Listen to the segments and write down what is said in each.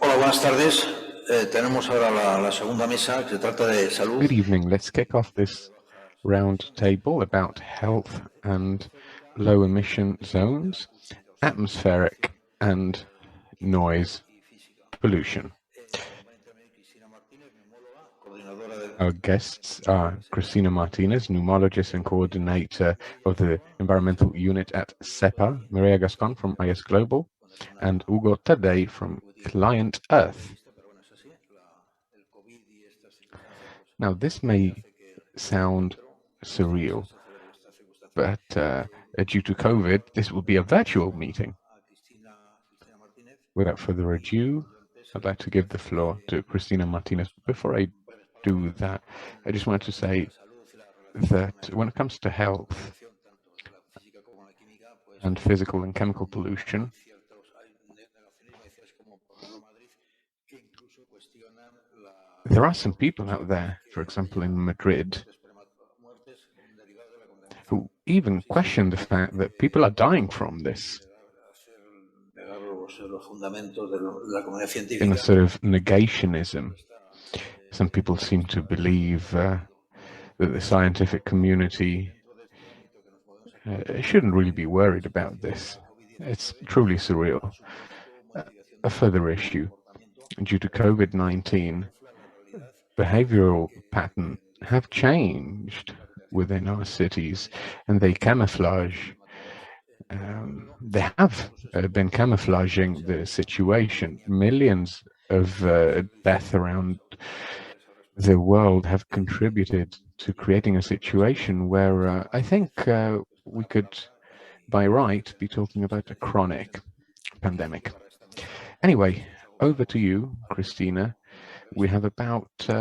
Hola, buenas tardes. Tenemos ahora la segunda mesa que se trata de salud. Good evening. Let's kick off this round table about health and low emission zones, atmospheric and noise pollution. Our guests are Cristina Martínez, pneumologist and coordinator of the environmental unit at SEPAR, Mireia Gascón from ISGLOBAL, and Taddei from Client Earth. Now, this may sound surreal, but due to COVID, this will be a virtual meeting. Without further ado, I'd like to give the floor to Cristina Martínez. Before I do that, I just wanted to say that when it comes to health and physical and chemical pollution, there are some people out there, for example, in Madrid, who even question the fact that people are dying from this. In a sort of negationism, some people seem to believe that the scientific community shouldn't really be worried about this. It's truly surreal. A further issue, due to COVID-19, behavioral patterns have changed within our cities, and they camouflage. They have been camouflaging the situation. Millions of deaths around the world have contributed to creating a situation where I think we could, by right, be talking about a chronic pandemic. Anyway, over to you, Cristina. We have about 1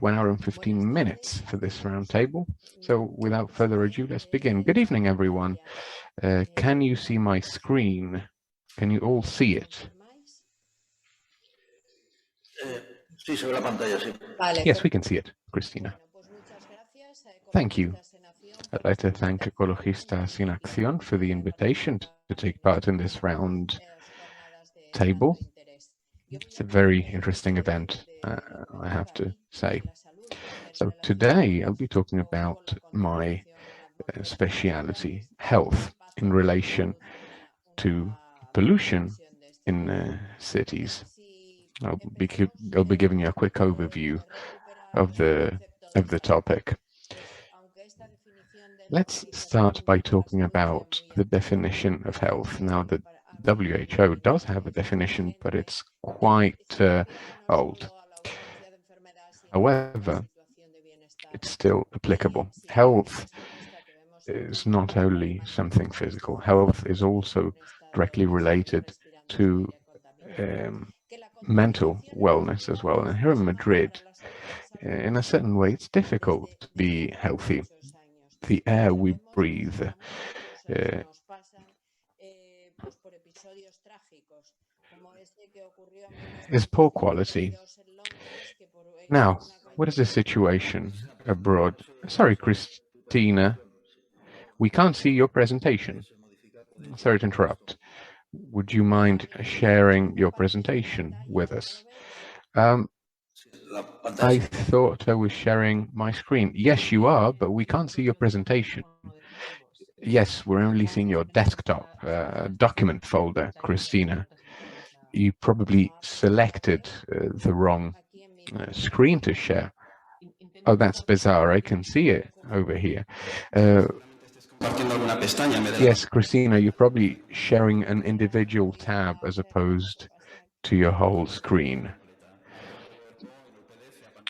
hour and 15 minutes for this roundtable. So without further ado, let's begin. Good evening, everyone. Can you see my screen? Can you all see it? Yes, we can see it, Cristina. Thank you. I'd like to thank Ecologistas in Acción for the invitation to take part in this round table. It's a very interesting event, I have to say. So today I'll be talking about my speciality, health, in relation to pollution in cities. I'll be giving you a quick overview of the topic. Let's start by talking about the definition of health. Now, the WHO does have a definition, but it's quite old. However, it's still applicable. Health is not only something physical. Health is also directly related to mental wellness as well. And here in Madrid, in a certain way, it's difficult to be healthy. The air we breathe is poor quality. Now, what is the situation abroad? Sorry, Cristina, we can't see your presentation. Sorry to interrupt. Would you mind sharing your presentation with us? I thought I was sharing my screen. Yes, you are, but we can't see your presentation. Yes, we're only seeing your desktop document folder, Cristina. You probably selected the wrong screen to share. Oh, that's bizarre. I can see it over here. Yes, Cristina, you're probably sharing an individual tab as opposed to your whole screen.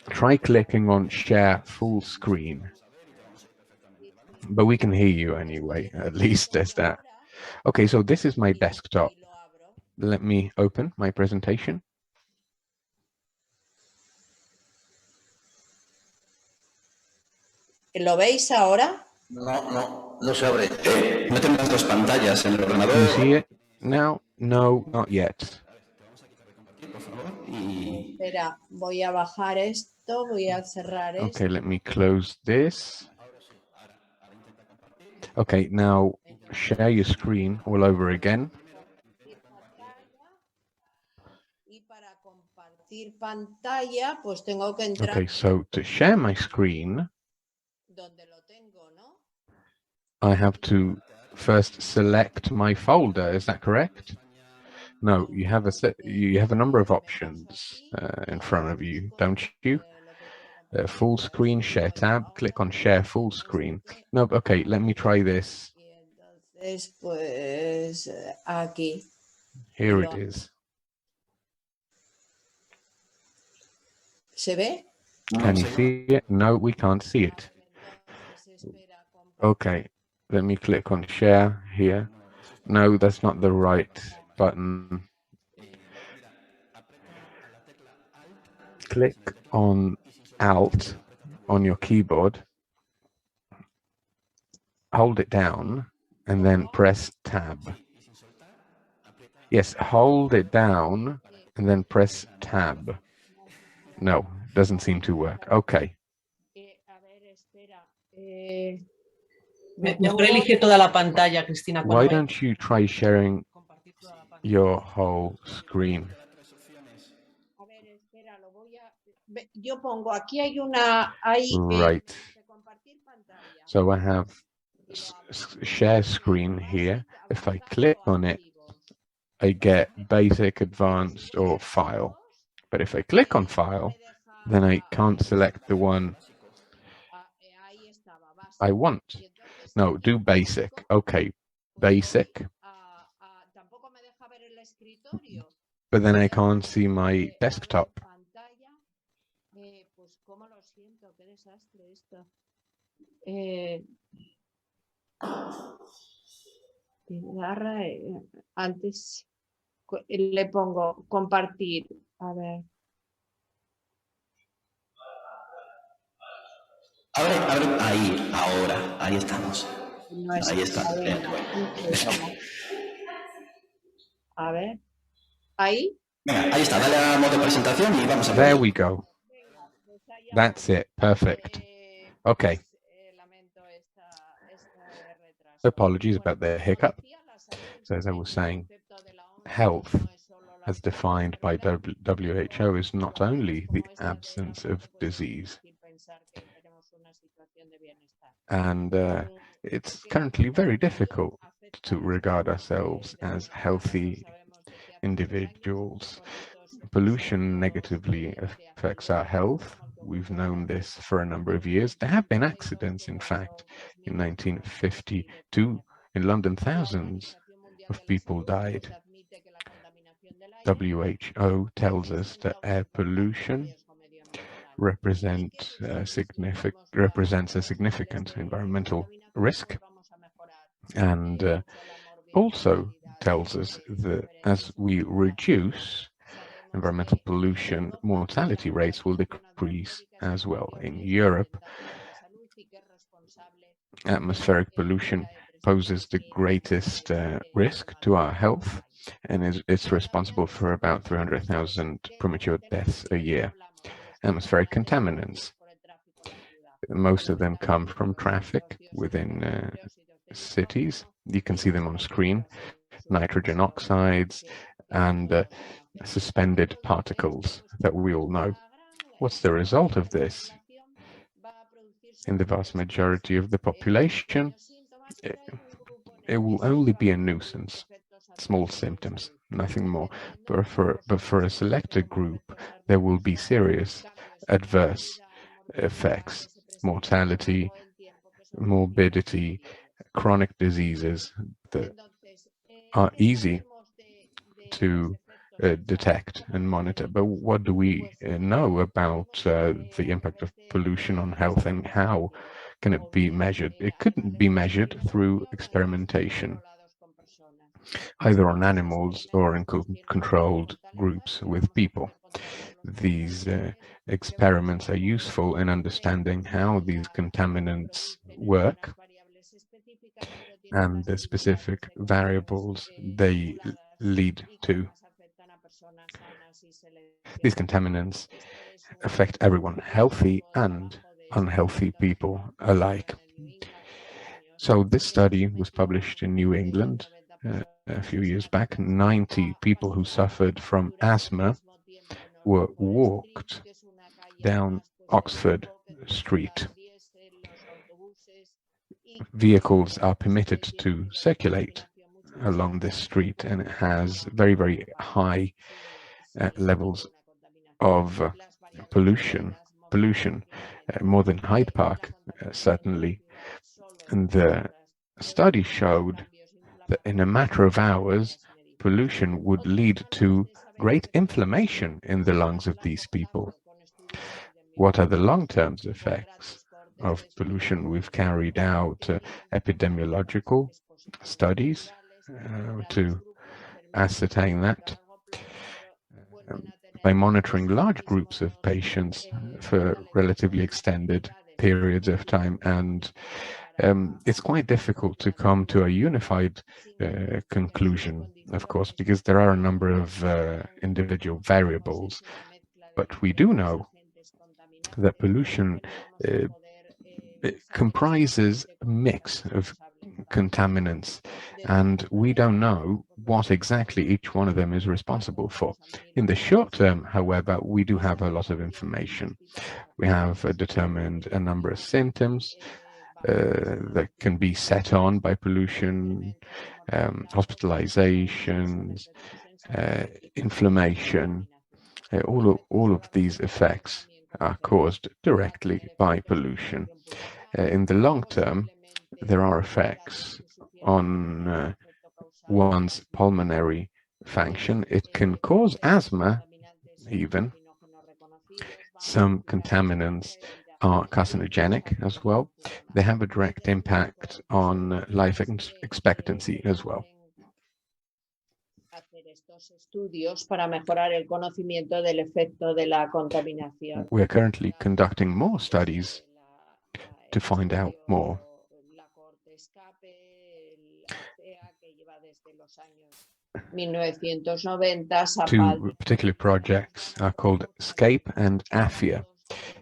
Try clicking on share full screen. But we can hear you anyway, at least there's that. Okay, so this is my desktop. Let me open my presentation. ¿Lo veis ahora? No se abre. No tengo las dos pantallas en el ordenador. Can you see it now? No, not yet. Espera, voy a bajar esto, voy a cerrar esto. Okay, let me close this. Okay, now share your screen all over again. compartir pantalla, pues tengo que entrar Okay, so to share my screen, donde lo tengo, ¿no? I have to first select my folder. Is that correct? No, you have a number of options in front of you, don't you? Full screen, share tab, click on share full screen. No, okay, let me try this. Y entonces, pues aquí. Here it is. ¿Se ve? Can you see it? No, we can't see it. Okay, let me click on share here. No, that's not the right button. Click on Alt on your keyboard, hold it down, and then press Tab. Yes, hold it down and then press Tab. No, doesn't seem to work. Okay. A ver, espera. Mejor elige toda la pantalla, Cristina. Why don't you try sharing your whole screen? A ver, espera, lo voy a... Yo pongo, aquí hay una... Right. compartir pantalla. So I have share screen here. If I click on it, I get basic, advanced, or file. But if I click on file, then I can't select the one I want. No, do basic. Okay, basic. But then I can't see my desktop. Pues cómo lo siento, qué desastre esto. Antes le pongo compartir. A ver. Abre, ahí, ahora, ahí estamos. No Ahí está. A ver. Ahí. Venga, ahí está, dale a modo presentación y vamos a ver. There we go. That's it. Perfect. Okay. Apologies about the hiccup. So as I was saying, health, as defined by WHO, is not only the absence of disease. And it's currently very difficult to regard ourselves as healthy individuals. Pollution negatively affects our health. We've known this for a number of years. There have been accidents, in fact. In 1952, in London, thousands of people died. WHO tells us that air pollution represents a significant environmental risk, and also tells us that as we reduce environmental pollution, mortality rates will decrease as well. In Europe, atmospheric pollution poses the greatest risk to our health, and it's responsible for about 300,000 premature deaths a year. Atmospheric contaminants, most of them come from traffic within cities. You can see them on screen. Nitrogen oxides and suspended particles that we all know. What's the result of this? In the vast majority of the population, it will only be a nuisance, small symptoms, nothing more. But for a selected group, there will be serious adverse effects, mortality, morbidity, chronic diseases that are easy to detect and monitor. But what do we know about the impact of pollution on health, and how can it be measured? It couldn't be measured through experimentation, either on animals or in controlled groups with people. These experiments are useful in understanding how these contaminants work and the specific variables they lead to. These contaminants affect everyone, healthy and unhealthy people alike. So this study was published in New England a few years back. 90 people who suffered from asthma were walked down Oxford Street. Vehicles are permitted to circulate along this street, and it has very, very high levels of pollution, more than Hyde Park, certainly. And the study showed that in a matter of hours, pollution would lead to great inflammation in the lungs of these people. What are the long-term effects of pollution? We've carried out epidemiological studies to ascertain that by monitoring large groups of patients for relatively extended periods of time, and it's quite difficult to come to a unified conclusion, of course, because there are a number of individual variables. But we do know that pollution it comprises a mix of contaminants, and we don't know what exactly each one of them is responsible for. In the short term, however, we do have a lot of information. We have determined a number of symptoms that can be set on by pollution, hospitalizations, inflammation. All of these effects are caused directly by pollution. In the long term, there are effects on one's pulmonary function. It can cause asthma, even. Some contaminants are carcinogenic as well. They have a direct impact on life expectancy as well. We're currently conducting more studies to find out more. Two particular projects are called SCAPE and AFIA.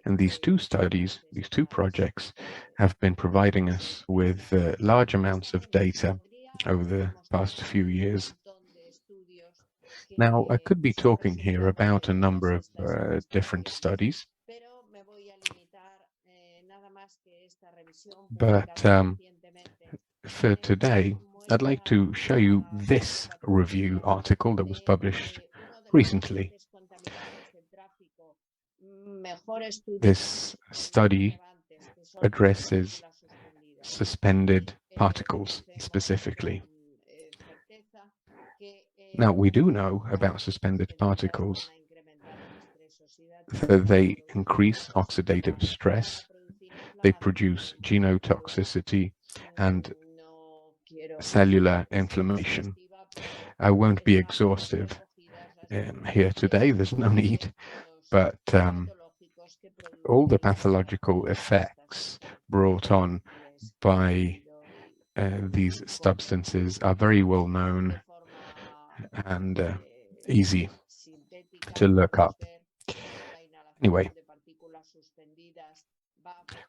And these two studies, these two projects, have been providing us with large amounts of data over the past few years. Now, I could be talking here about a number of different studies, but for today, I'd like to show you this review article that was published recently. This study addresses suspended particles specifically. Now, we do know about suspended particles that they increase oxidative stress, they produce genotoxicity and cellular inflammation. I won't be exhaustive here today, there's no need, but all the pathological effects brought on by these substances are very well known and easy to look up. Anyway,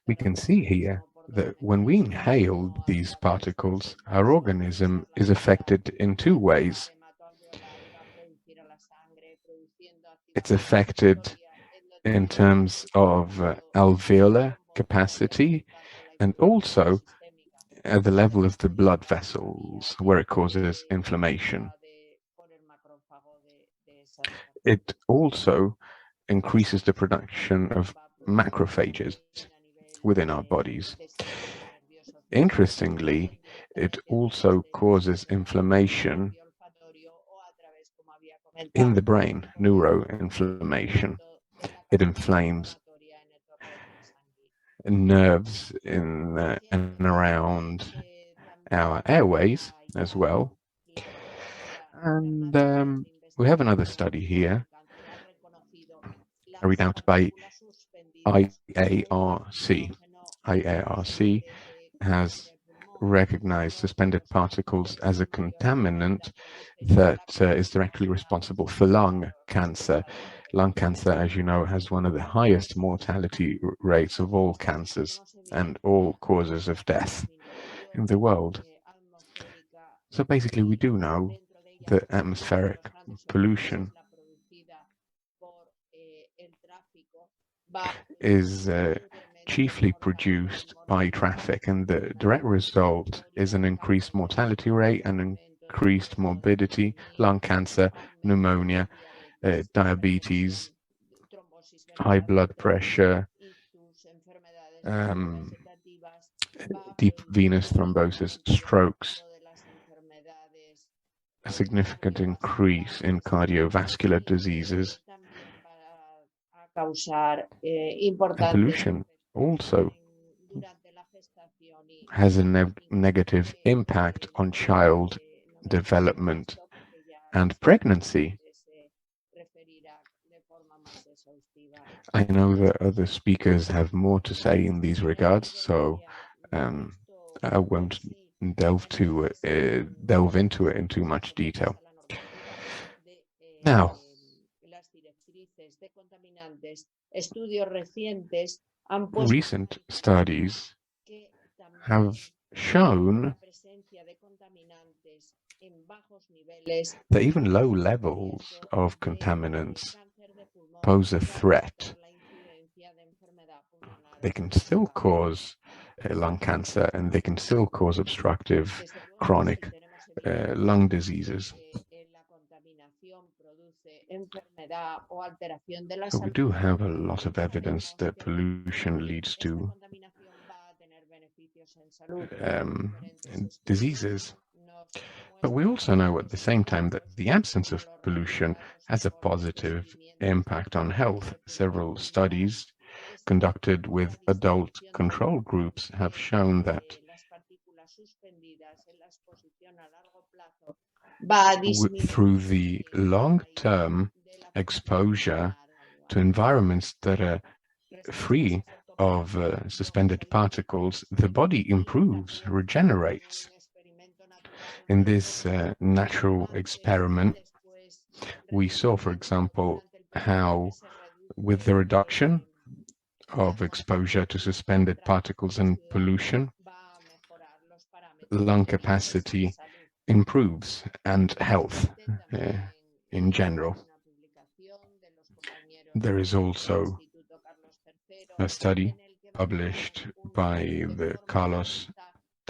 we can see here that when we inhale these particles, our organism is affected in two ways. It's affected in terms of alveolar capacity and also at the level of the blood vessels, where it causes inflammation. It also increases the production of macrophages within our bodies. Interestingly, it also causes inflammation in the brain, neuroinflammation. It inflames nerves in and around our airways as well. And we have another study here carried out by IARC. IARC has recognized suspended particles as a contaminant that is directly responsible for lung cancer. Lung cancer, as you know, has one of the highest mortality rates of all cancers and all causes of death in the world. So basically, we do know that atmospheric pollution is chiefly produced by traffic, and the direct result is an increased mortality rate and increased morbidity, lung cancer, pneumonia, diabetes, high blood pressure, deep venous thrombosis, strokes, a significant increase in cardiovascular diseases. And pollution also has a negative impact on child development and pregnancy. I know that other speakers have more to say in these regards, so I won't delve into it in too much detail. Now, recent studies have shown that even low levels of contaminants pose a threat. They can still cause lung cancer, and they can still cause obstructive chronic lung diseases. So we do have a lot of evidence that pollution leads to diseases. But we also know at the same time that the absence of pollution has a positive impact on health. Several studies conducted with adult control groups have shown that through the long-term exposure to environments that are free of suspended particles, the body improves, regenerates. In this natural experiment, we saw, for example, how with the reduction of exposure to suspended particles and pollution, lung capacity improves and health in general. There is also a study published by the Carlos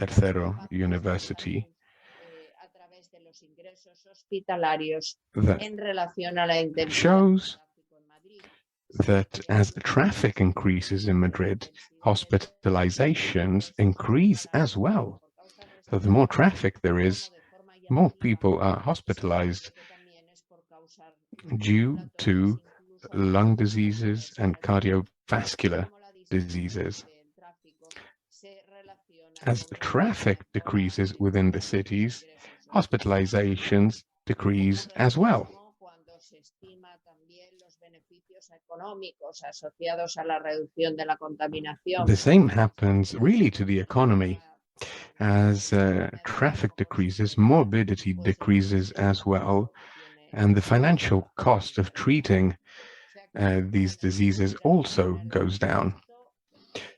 III University that shows that as traffic increases in Madrid, hospitalizations increase as well. So the more traffic there is, more people are hospitalized due to lung diseases and cardiovascular diseases. As traffic decreases within the cities, hospitalizations decrease as well. The same happens really to the economy. As traffic decreases, morbidity decreases as well, and the financial cost of treating these diseases also goes down.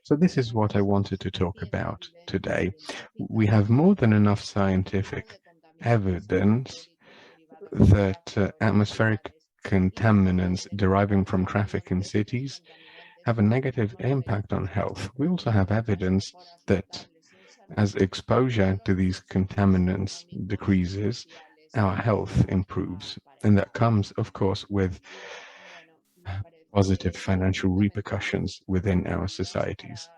So this is what I wanted to talk about today. We have more than enough scientific evidence that atmospheric contaminants deriving from traffic in cities have a negative impact on health. We also have evidence that as exposure to these contaminants decreases, our health improves. And that comes, of course, with positive financial repercussions within our societies.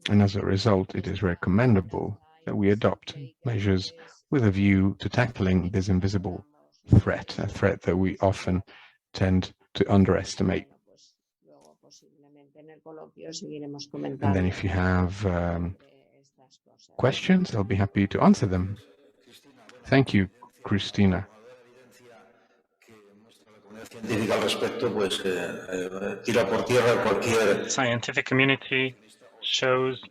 And as a result, it is recommendable that we adopt measures with a view to tackling this invisible threat, a threat that we often tend to underestimate. And then if you have questions, I'll be happy to answer them. Thank you, Cristina. Scientific community shows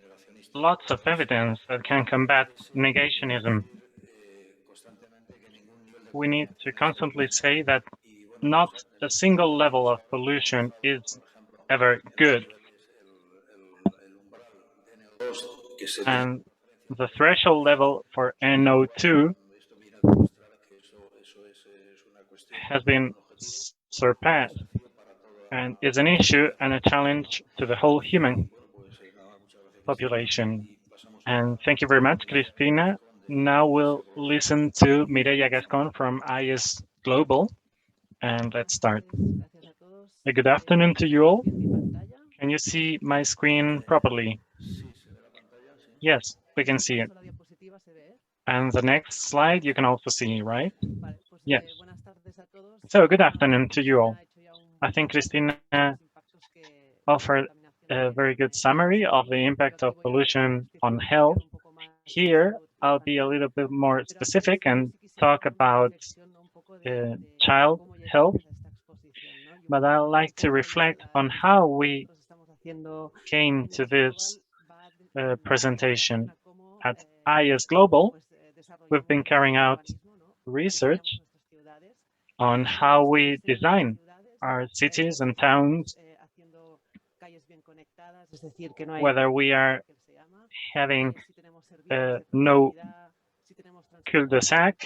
lots of evidence that can combat negationism. We need to constantly say that not a single level of pollution is ever good. And the threshold level for NO2 has been surpassed. and is an issue and a challenge to the whole human population. And thank you very much, Cristina. Now we'll listen to Mireia Gascón from ISGLOBAL, and let's start. Good afternoon to you all. Can you see my screen properly? Yes, we can see it. And the next slide you can also see, right? Yes. So good afternoon to you all. I think Cristina offered a very good summary of the impact of pollution on health. Here, I'll be a little bit more specific and talk about child health, but I'd like to reflect on how we came to this presentation. At ISGLOBAL, we've been carrying out research on how we design our cities and towns, whether we are having no cul-de-sac,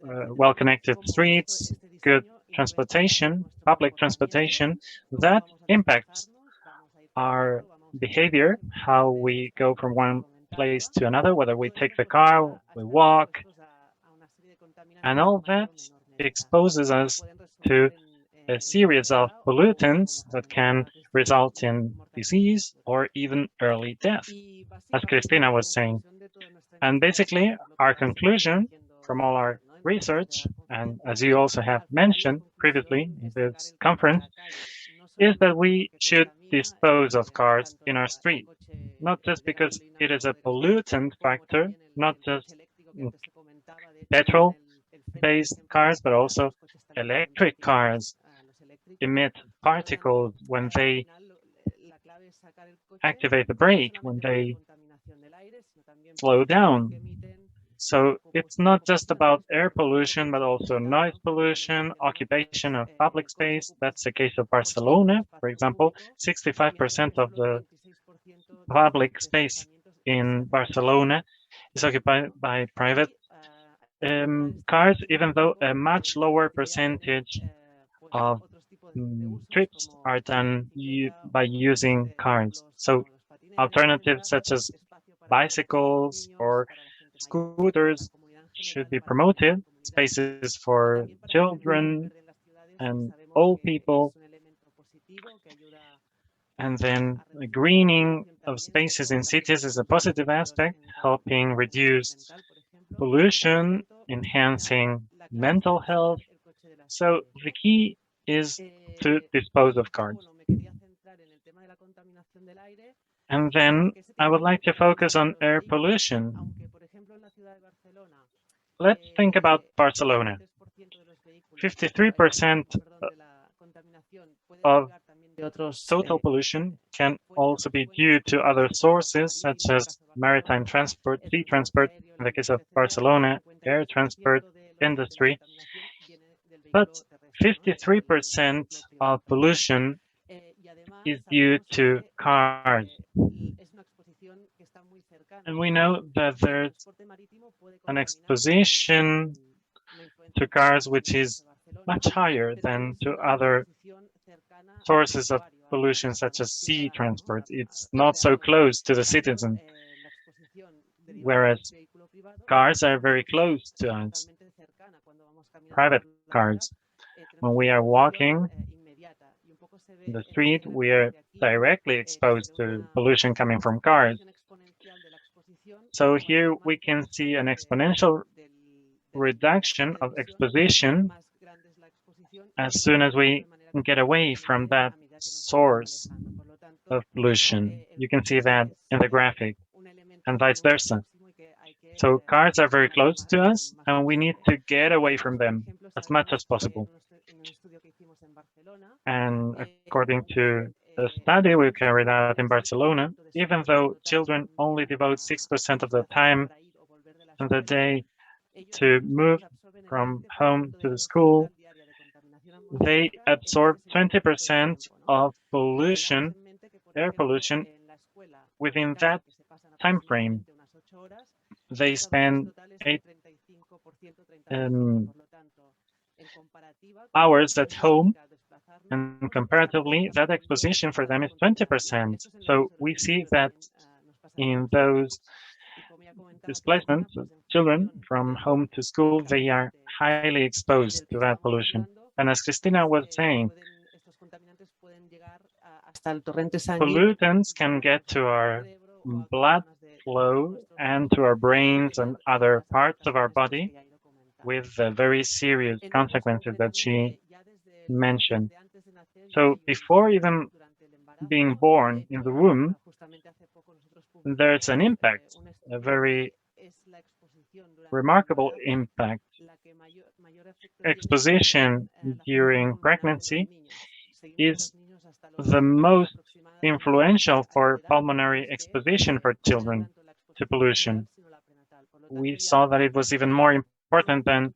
well-connected streets, good transportation, public transportation, that impacts our behavior, how we go from one place to another, whether we take the car, we walk, and all that exposes us to a series of pollutants that can result in disease or even early death, as Cristina was saying. And basically, our conclusion from all our research, and as you also have mentioned previously in this conference, is that we should dispose of cars in our street, not just because it is a pollutant factor, not just petrol-based cars, but also electric cars emit particles when they activate the brake, when they slow down. So it's not just about air pollution, but also noise pollution, occupation of public space. That's the case of Barcelona, for example. 65% of the public space in Barcelona is occupied by private cars, even though a much lower percentage of trips are done by using cars. So alternatives such as bicycles or scooters should be promoted, spaces for children and old people, and then the greening of spaces in cities is a positive aspect, helping reduce pollution, enhancing mental health. So the key is to dispose of cars. And then I would like to focus on air pollution. Let's think about Barcelona. 53% of total pollution can also be due to other sources, such as maritime transport, sea transport, in the case of Barcelona, air transport, industry. But 53% of pollution is due to cars. And we know that there's an exposition to cars which is much higher than to other sources of pollution, such as sea transport. It's not so close to the citizen, whereas cars are very close to us, private cars. When we are walking in the street, we are directly exposed to pollution coming from cars. So here we can see an exponential reduction of exposition as soon as we get away from that source of pollution. You can see that in the graphic, and vice versa. So cars are very close to us, and we need to get away from them as much as possible. And according to the study we carried out in Barcelona, even though children only devote 6% of their time in the day to move from home to the school, they absorb 20% of pollution, air pollution, within that time frame. They spend 8 hours at home, And comparatively, that exposition for them is 20%. So we see that in those displacements of children from home to school, they are highly exposed to that pollution. And as Cristina was saying, pollutants can get to our blood flow and to our brains and other parts of our body with the very serious consequences that she mentioned. So before even being born in the womb, there's an impact, a very remarkable impact. Exposition during pregnancy is the most influential for pulmonary exposition for children to pollution. We saw that it was even more important than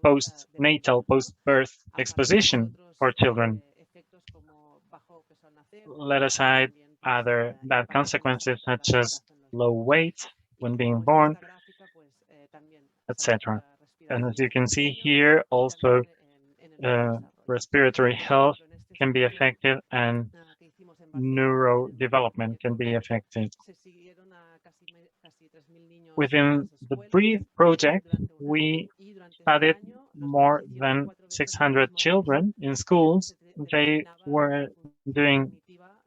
postnatal, post-birth exposition for children. Let aside other bad consequences such as low weight when being born, etc. And as you can see here, also respiratory health can be affected and neurodevelopment can be affected. Within the BREATHE project, we studied more than 600 children in schools. They were doing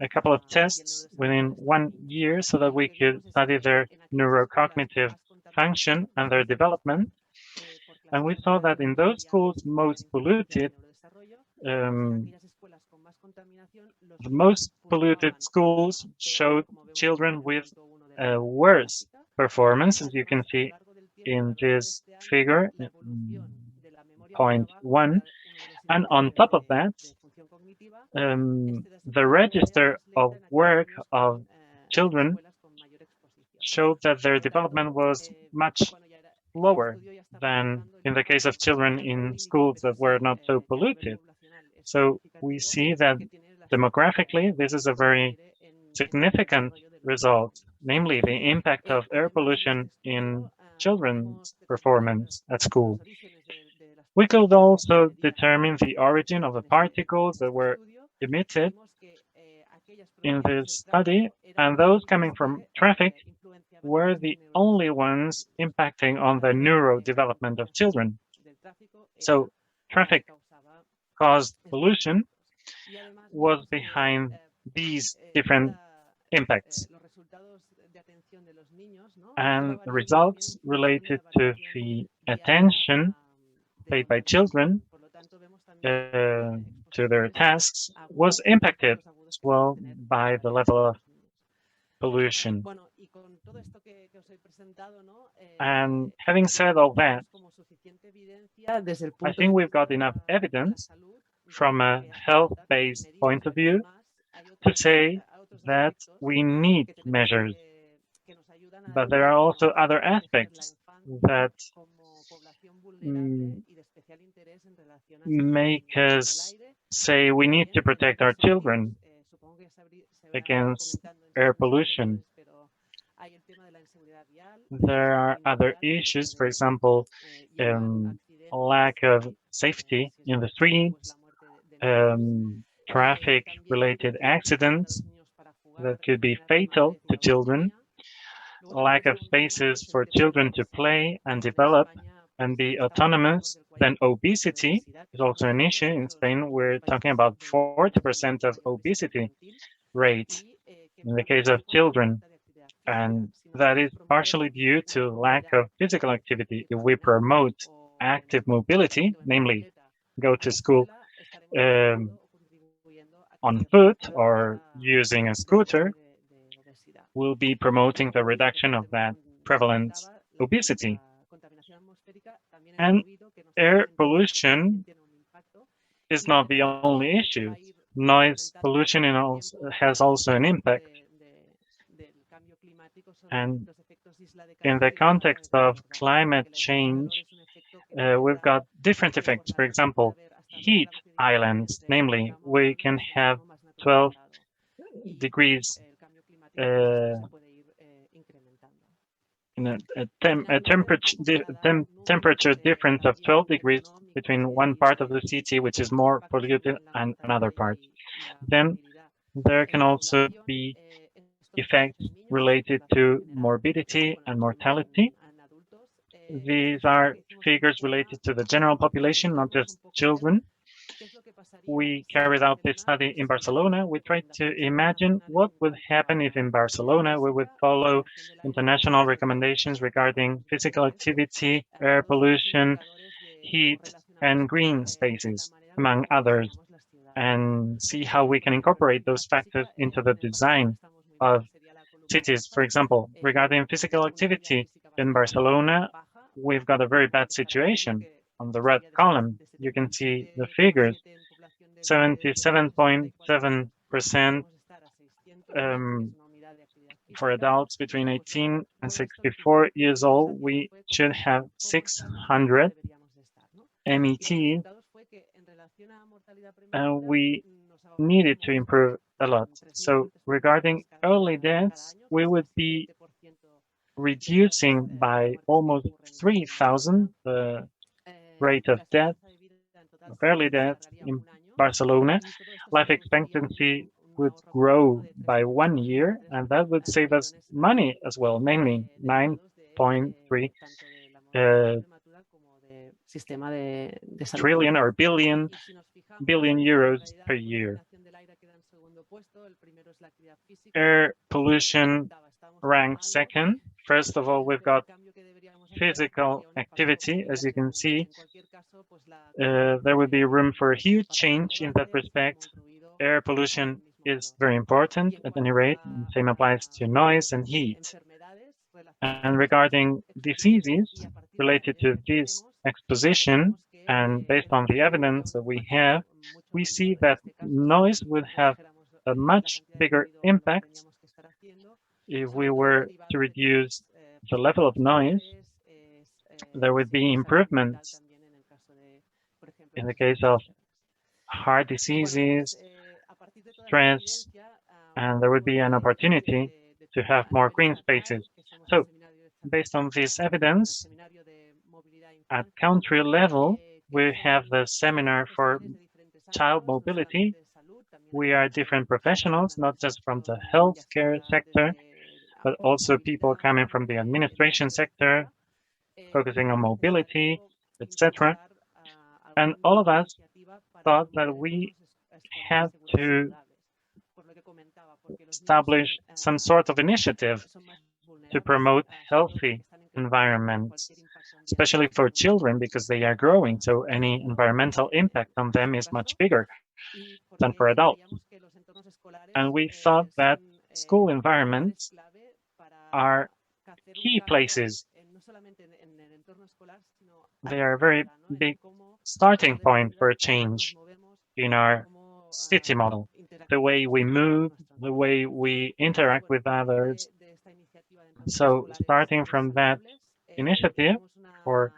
a couple of tests within 1 year so that we could study their neurocognitive function and their development. And we saw that in those schools most polluted, the most polluted schools showed children with a worse performance, as you can see in this figure, point 1. And on top of that, the register of work of children showed that their development was much lower than in the case of children in schools that were not so polluted. So we see that demographically, this is a very significant result, namely the impact of air pollution in children's performance at school. We could also determine the origin of the particles that were emitted in this study, and those coming from traffic were the only ones impacting on the neurodevelopment of children. So traffic caused pollution was behind these different impacts. And the results related to the attention paid by children to their tasks was impacted as well by the level of pollution. And having said all that, I think we've got enough evidence from a health-based point of view to say that we need measures. But there are also other aspects that make us say we need to protect our children against air pollution. There are other issues, for example, lack of safety in the streets, traffic-related accidents that could be fatal to children, lack of spaces for children to play and develop and be autonomous. Then obesity is also an issue. In Spain, we're talking about 40% of obesity rate in the case of children. And that is partially due to lack of physical activity. If we promote active mobility, namely go to school on foot or using a scooter, we'll be promoting the reduction of that prevalent obesity. And air pollution is not the only issue. Noise pollution has also an impact. And in the context of climate change, we've got different effects. For example, heat islands, namely, we can have 12 degrees in a temperature difference of 12 degrees between one part of the city, which is more polluted, and another part. Then there can also be effects related to morbidity and mortality. These are figures related to the general population, not just children. We carried out this study in Barcelona. We tried to imagine what would happen if in Barcelona we would follow international recommendations regarding physical activity, air pollution, heat, and green spaces, among others, and see how we can incorporate those factors into the design of cities. For example, regarding physical activity in Barcelona, we've got a very bad situation. On the red column, you can see the figures. 77.7% for adults between 18 and 64 years old. We should have 600 MET, and we needed to improve a lot. So regarding early deaths, we would be reducing by almost 3,000 the rate of death, of early death in Barcelona. Life expectancy would grow by 1 year, and that would save us money as well, namely 9.3 trillion or billion euros per year. Air pollution ranks second. First of all, we've got physical activity. As you can see, there would be room for a huge change in that respect. Air pollution is very important at any rate. The same applies to noise and heat. And regarding diseases related to this exposition, and based on the evidence that we have, we see that noise would have a much bigger impact if we were to reduce the level of noise. There would be improvements in the case of heart diseases, stress, and there would be an opportunity to have more green spaces. So, based on this evidence, at country level, we have the seminar for child mobility. We are different professionals, not just from the healthcare sector, but also people coming from the administration sector, focusing on mobility, etc. And all of us thought that we had to establish some sort of initiative to promote healthy environments, especially for children, because they are growing. So any environmental impact on them is much bigger than for adults. And we thought that school environments are key places. They are a very big starting point for a change in our city model. The way we move, the way we interact with others. So starting from that initiative for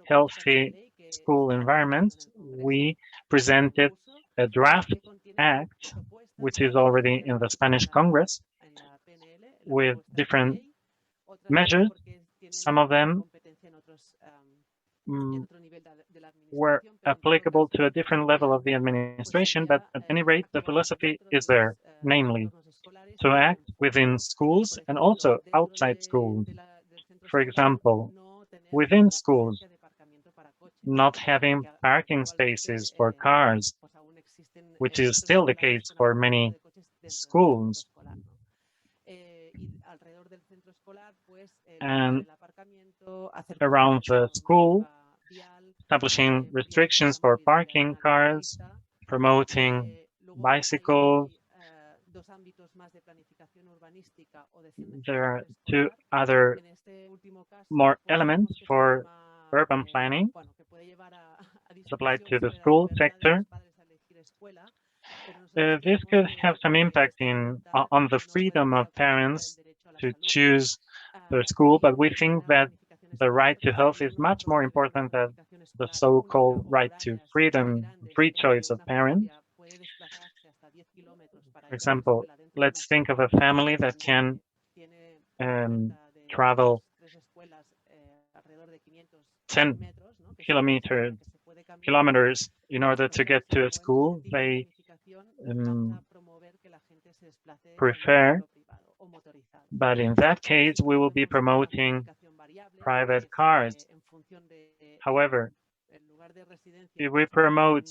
healthy school environments, we presented a draft act, which is already in the Spanish Congress, with different measures. Some of them were applicable to a different level of the administration, but at any rate, the philosophy is there, namely, to act within schools and also outside schools. For example, within schools, not having parking spaces for cars, which is still the case for many schools. And around the school, establishing restrictions for parking cars, promoting bicycles. There are two other more elements for urban planning applied to the school sector. This could have some impact on the freedom of parents to choose their school, but we think that the right to health is much more important than the so-called right to freedom, free choice of parents. For example, let's think of a family that can travel 10 kilometers in order to get to a school, they prefer, but in that case, we will be promoting private cars. However, if we promote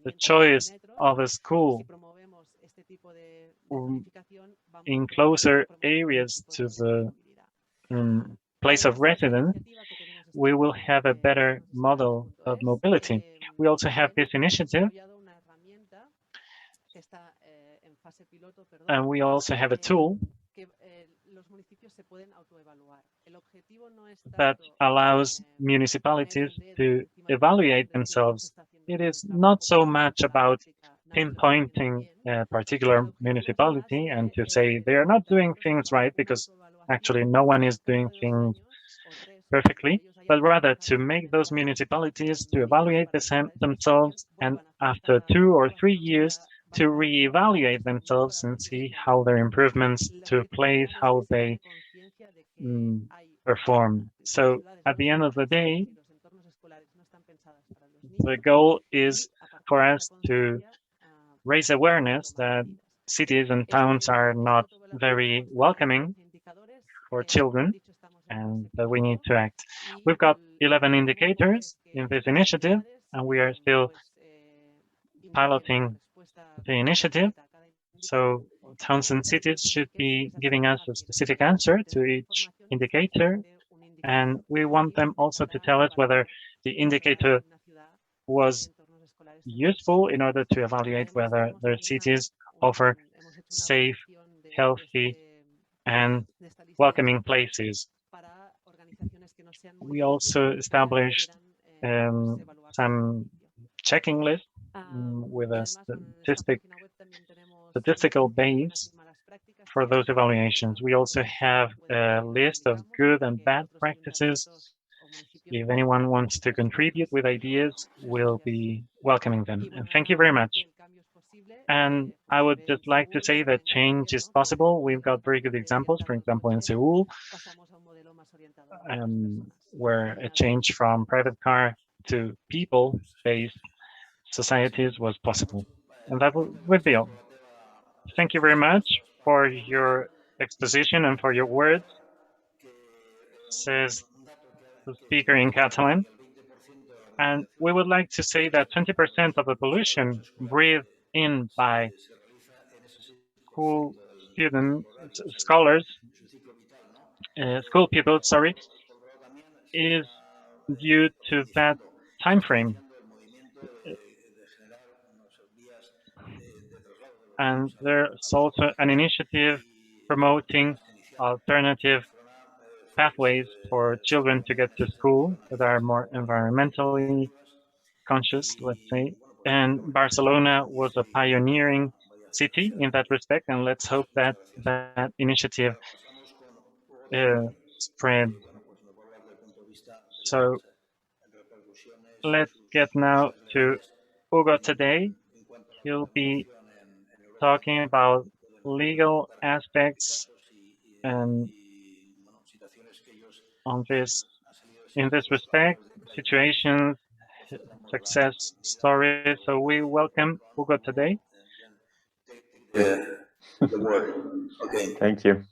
the choice of a school in closer areas to the place of residence, we will have a better model of mobility. We also have this initiative, and we also have a tool that allows municipalities to evaluate themselves. It is not so much about pinpointing a particular municipality and to say they are not doing things right, because actually no one is doing things perfectly, but rather to make those municipalities to evaluate themselves, and after 2 or 3 years to reevaluate themselves and see how their improvements took place, how they perform. So at the end of the day, the goal is for us to raise awareness that cities and towns are not very welcoming for children and that we need to act. We've got 11 indicators in this initiative, and we are still piloting the initiative. So towns and cities should be giving us a specific answer to each indicator, and we want them also to tell us whether the indicator was useful in order to evaluate whether their cities offer safe, healthy, and welcoming places. We also established some checking list with a statistical base for those evaluations. We also have a list of good and bad practices. If anyone wants to contribute with ideas, we'll be welcoming them. And thank you very much. And I would just like to say that change is possible. We've got very good examples, for example, in Seoul, where a change from private car to people-based societies was possible. And that would be all. Thank you very much for your exposition and for your words, says the speaker in Catalan. And we would like to say that 20% of the pollution breathed in by school pupils, sorry, is due to that time frame. And there's also an initiative promoting alternative pathways for children to get to school that are more environmentally conscious, let's say. And Barcelona was a pioneering city in that respect, and let's hope that that initiative spread. So let's get now to Hugo Taddei. He'll be talking about legal aspects and in this respect, situations, success stories. So we welcome Hugo Taddei. The word. Okay. Thank you.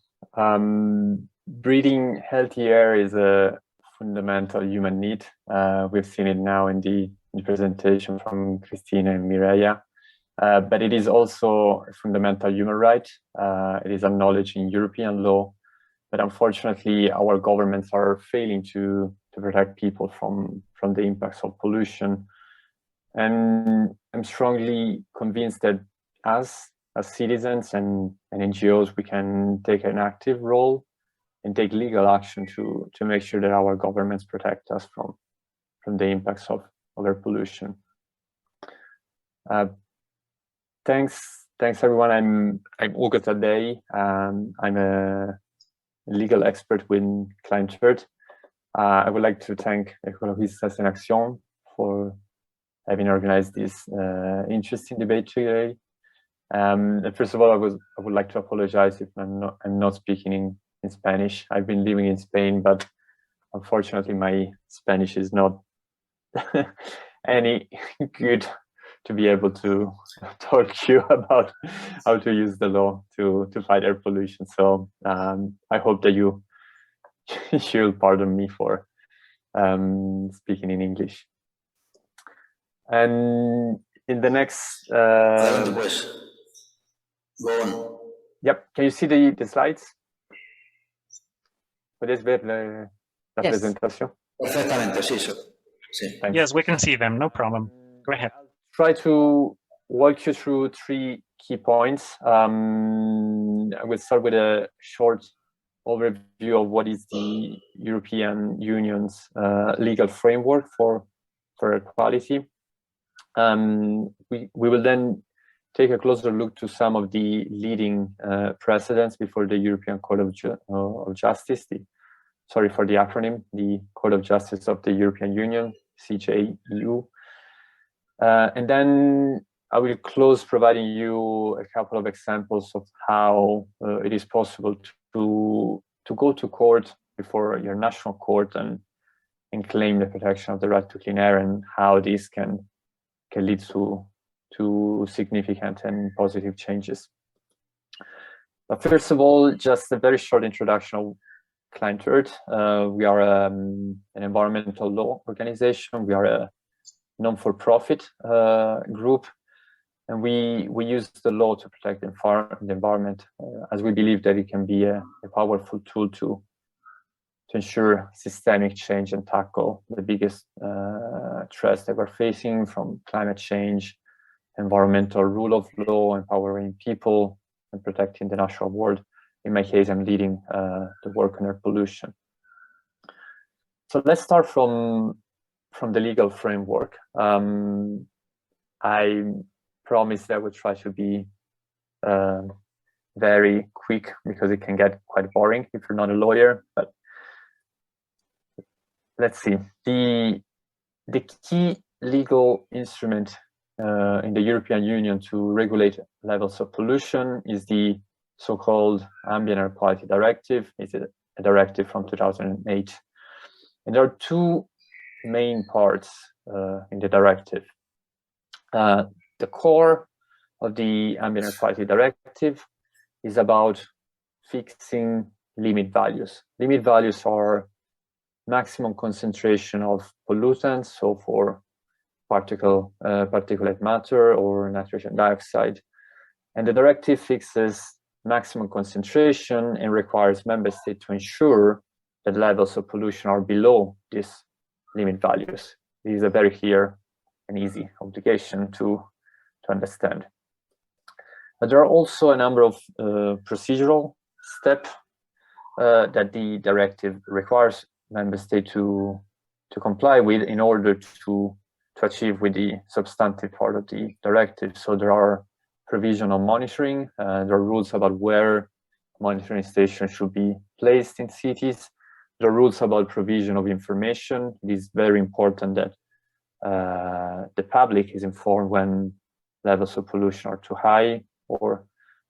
Breathing healthy air is a fundamental human need. We've seen it now in the presentation from Cristina and Mireia. But it is also a fundamental human right. It is acknowledged in European law, but unfortunately our governments are failing to protect people from the impacts of pollution. And I'm strongly convinced that as citizens and NGOs, we can take an active role and take legal action to make sure that our governments protect us from the impacts of air pollution. Thanks everyone. I'm Hugo Taddei. I'm a legal expert with Kleinschert. I would like to thank Ecologistas and Acción for having organized this interesting debate today. First of all, I would like to apologize if I'm not speaking in Spanish. I've been living in Spain, but unfortunately, my Spanish is not any good to be able to talk to you about how to use the law to fight air pollution. So I hope that you'll pardon me for speaking in English. And in the next... Adelante, pues. Go on. Yep, can you see the slides? ¿Puedes ver la Yes. presentación? Perfectamente, sí. Sí. Thanks. Yes, we can see them, no problem. Go ahead. Try to walk you through 3 key points. I will start with a short overview of what is the European Union's legal framework for air quality. We will then take a closer look to some of the leading precedents before the European Court of Justice. Sorry for the acronym, the Court of Justice of the European Union, CJEU. And then I will close providing you a couple of examples of how it is possible to go to court before your national court and claim the protection of the right to clean air, and how this can lead to significant and positive changes. But first of all, just a very short introduction of Client Earth. We are an environmental law organization. We are a non-for-profit group, and we use the law to protect the environment, as we believe that it can be a powerful tool to ensure systemic change and tackle the biggest threats that we're facing, from climate change, environmental rule of law, empowering people, and protecting the natural world. In my case, I'm leading the work on air pollution. So let's start from the legal framework. I promise that I will try to be very quick, because it can get quite boring if you're not a lawyer. But let's see. The key legal instrument in the European Union to regulate levels of pollution is the so-called Ambient Air Quality Directive. It's a directive from 2008. And there are 2 main parts in the directive. The core of the Ambient Air Quality Directive is about fixing limit values. Limit values are maximum concentration of pollutants, so for particulate matter or nitrogen dioxide. And the directive fixes maximum concentration and requires member states to ensure that levels of pollution are below these limit values. This is a very clear and easy obligation to understand. But there are also a number of procedural steps that the directive requires member states to comply with in order to achieve with the substantive part of the directive. So there are provision on monitoring. There are rules about where monitoring stations should be placed in cities. There are rules about provision of information. It is very important that the public is informed when levels of pollution are too high, or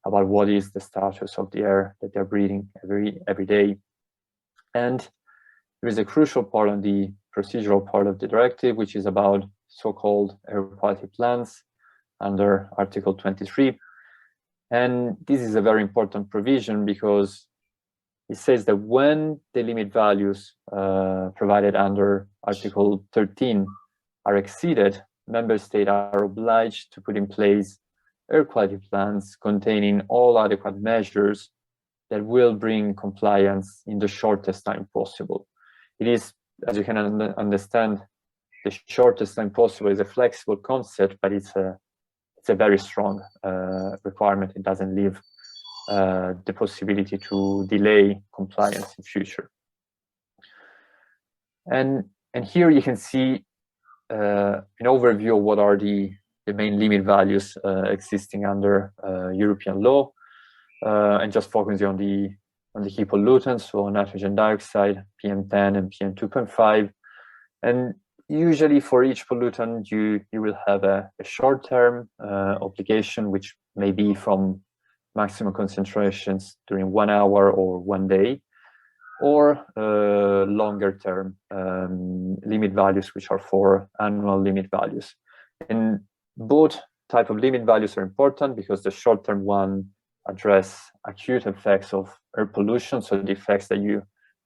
about what is the status of the air that they're breathing every day. And there is a crucial part on the procedural part of the directive, which is about so-called air quality plans under Article 23. And this is a very important provision, because it says that when the limit values provided under Article 13 are exceeded, member states are obliged to put in place air quality plans containing all adequate measures that will bring compliance in the shortest time possible. It is, as you can understand, the shortest time possible is a flexible concept, but it's a very strong requirement. It doesn't leave the possibility to delay compliance in future. And here you can see an overview of what are the main limit values existing under European law, and just focusing on the key pollutants, so nitrogen dioxide, PM10 and PM2.5. And usually for each pollutant, you will have a short-term obligation, which may be from maximum concentrations during 1 hour or 1 day. or longer term limit values, which are for annual limit values. And both type of limit values are important because the short-term one address acute effects of air pollution, so the effects that you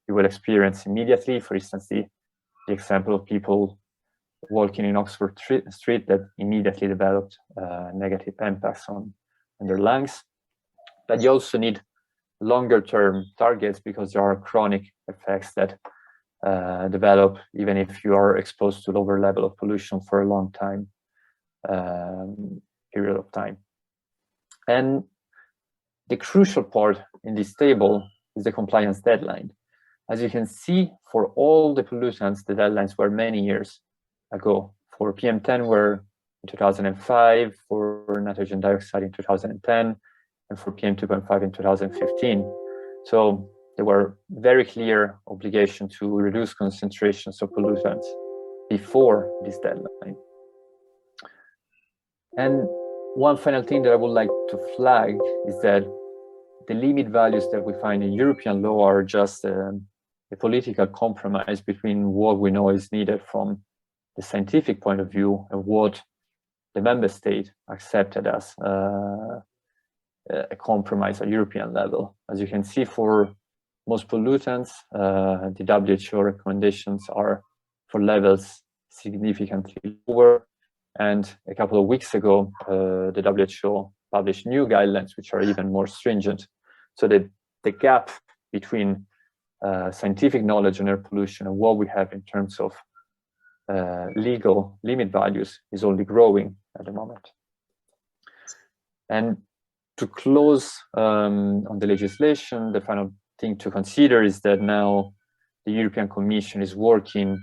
will experience immediately. For instance, the example of people walking in Oxford Street that immediately developed negative impacts on their lungs. But you also need longer term targets because there are chronic effects that develop even if you are exposed to lower level of pollution for a long time period of time. And the crucial part in this table is the compliance deadline. As you can see, for all the pollutants, the deadlines were many years ago. For PM10 were in 2005, for nitrogen dioxide in 2010, and for PM2.5 in 2015. So there were very clear obligation to reduce concentrations of pollutants before this deadline. And one final thing that I would like to flag is that the limit values that we find in European law are just a political compromise between what we know is needed from the scientific point of view and what the member state accepted as a compromise at European level. As you can see, for most pollutants, the WHO recommendations are for levels significantly lower. And a couple of weeks ago, the WHO published new guidelines, which are even more stringent. So that the gap between scientific knowledge on air pollution and what we have in terms of legal limit values is only growing at the moment. And to close on the legislation, the final thing to consider is that now the European Commission is working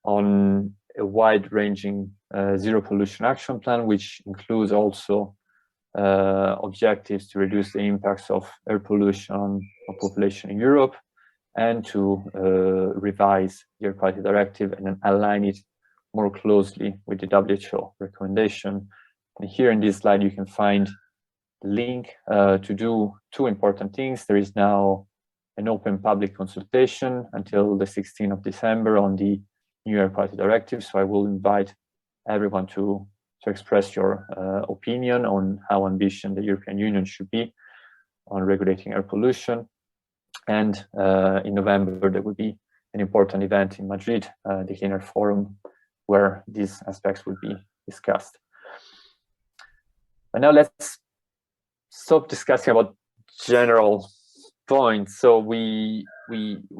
on a wide-ranging zero pollution action plan, which includes also objectives to reduce the impacts of air pollution on population in Europe, and to revise the Air Quality Directive and align it more closely with the WHO recommendation. And here in this slide, you can find the link to do two important things. There is now an open public consultation until the 16th of December on the new Air Quality Directive. So I will invite everyone to express your opinion on how ambitious the European Union should be on regulating air pollution. And in November, there will be an important event in Madrid, the Clean Air Forum, where these aspects will be discussed. And now let's stop discussing about general points. So we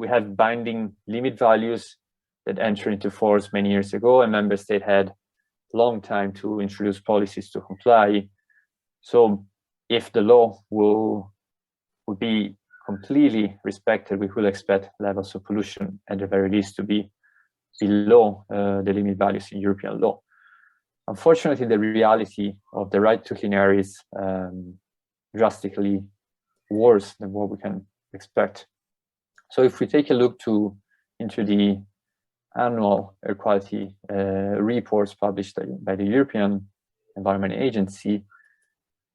have binding limit values that entered into force many years ago, and member state had long time to introduce policies to comply. So if the law will be completely respected, we will expect levels of pollution at the very least to be below the limit values in European law. Unfortunately, the reality of the right to clean air is drastically worse than what we can expect. So if we take a look into the annual air quality reports published by the European Environment Agency,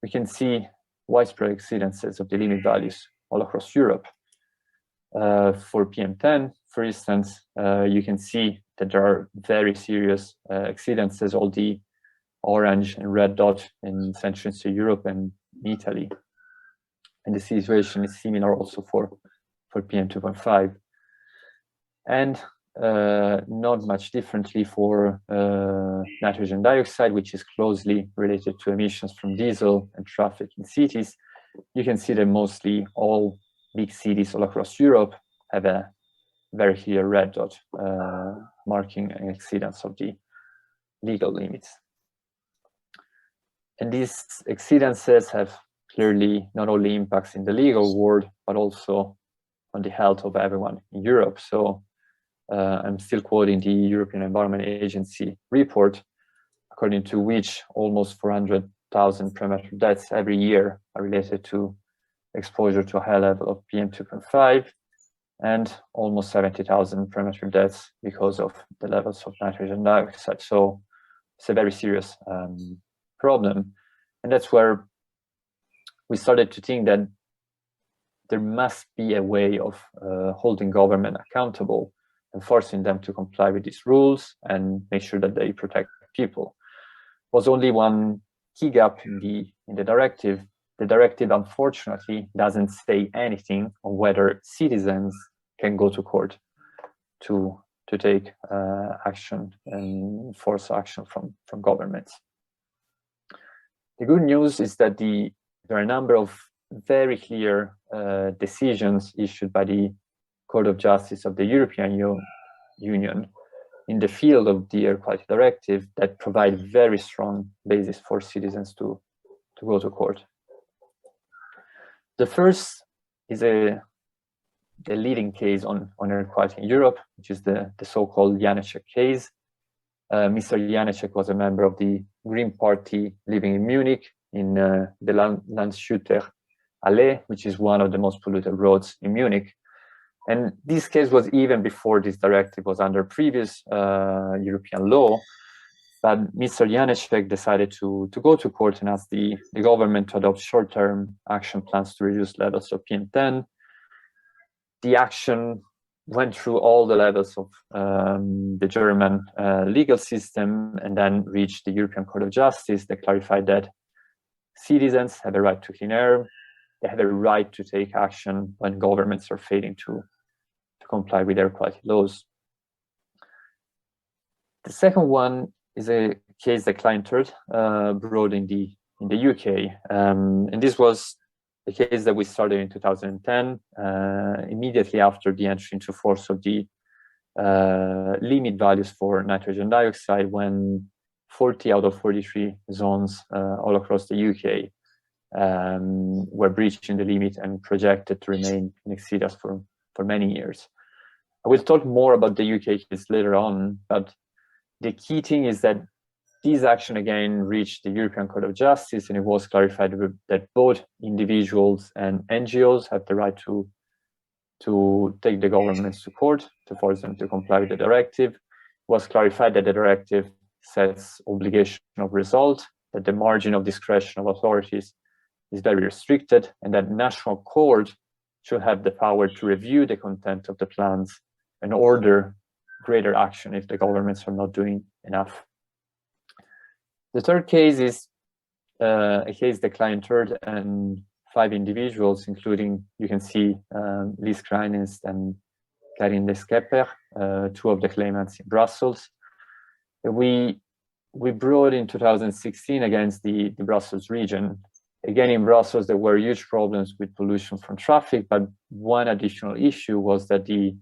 we can see widespread exceedances of the limit values all across Europe. For PM10, for instance, you can see that there are very serious exceedances, all the orange and red dot in Central Eastern Europe and Italy. And the situation is similar also for PM2.5. And not much differently for nitrogen dioxide, which is closely related to emissions from diesel and traffic in cities. You can see that mostly all big cities all across Europe have a very clear red dot marking an exceedance of the legal limits. And these exceedances have clearly not only impacts in the legal world, but also on the health of everyone in Europe. So I'm still quoting the European Environment Agency report, according to which almost 400,000 premature deaths every year are related to exposure to a high level of PM2.5, and almost 70,000 premature deaths because of the levels of nitrogen dioxide. So it's a very serious problem. And that's where we started to think that there must be a way of holding government accountable and forcing them to comply with these rules and make sure that they protect people. Was only one key gap in the directive. The directive, unfortunately, doesn't say anything on whether citizens can go to court to take action and force action from governments. The good news is that there are a number of very clear decisions issued by the Court of Justice of the European Union in the field of the Air Quality Directive that provide very strong basis for citizens to go to court. The first is a leading case on air quality in Europe, which is the so-called Janecek case. Mr. Janecek was a member of the Green Party living in Munich in the Landshütter Allee, which is one of the most polluted roads in Munich. And this case was even before this directive was under previous European law. But Mr. Janecek decided to go to court and ask the government to adopt short-term action plans to reduce levels of PM10. The action went through all the levels of the German legal system and then reached the European Court of Justice that clarified that citizens have a right to clean air. They have a right to take action when governments are failing to comply with air quality laws. The second one is a case that Klein Third brought in the UK, and this was a case that we started in 2010, immediately after the entry into force of the limit values for nitrogen dioxide, when 40 out of 43 zones all across the UK were breaching the limit and projected to remain in exceedance for many years. I will talk more about the UK case later on, but the key thing is that this action again reached the European Court of Justice, and it was clarified that both individuals and NGOs have the right to take the governments to court to force them to comply with the directive. It was clarified that the directive sets obligation of result, that the margin of discretion of authorities is very restricted, and that national court should have the power to review the content of the plans and order greater action if the governments are not doing enough. The third case is a case that Klein Third and 5 individuals, including, you can see, Lies Kreinest and Karin Leskepper, 2 of the claimants in Brussels. We brought in 2016 against the Brussels region. Again, in Brussels, there were huge problems with pollution from traffic, but one additional issue was that the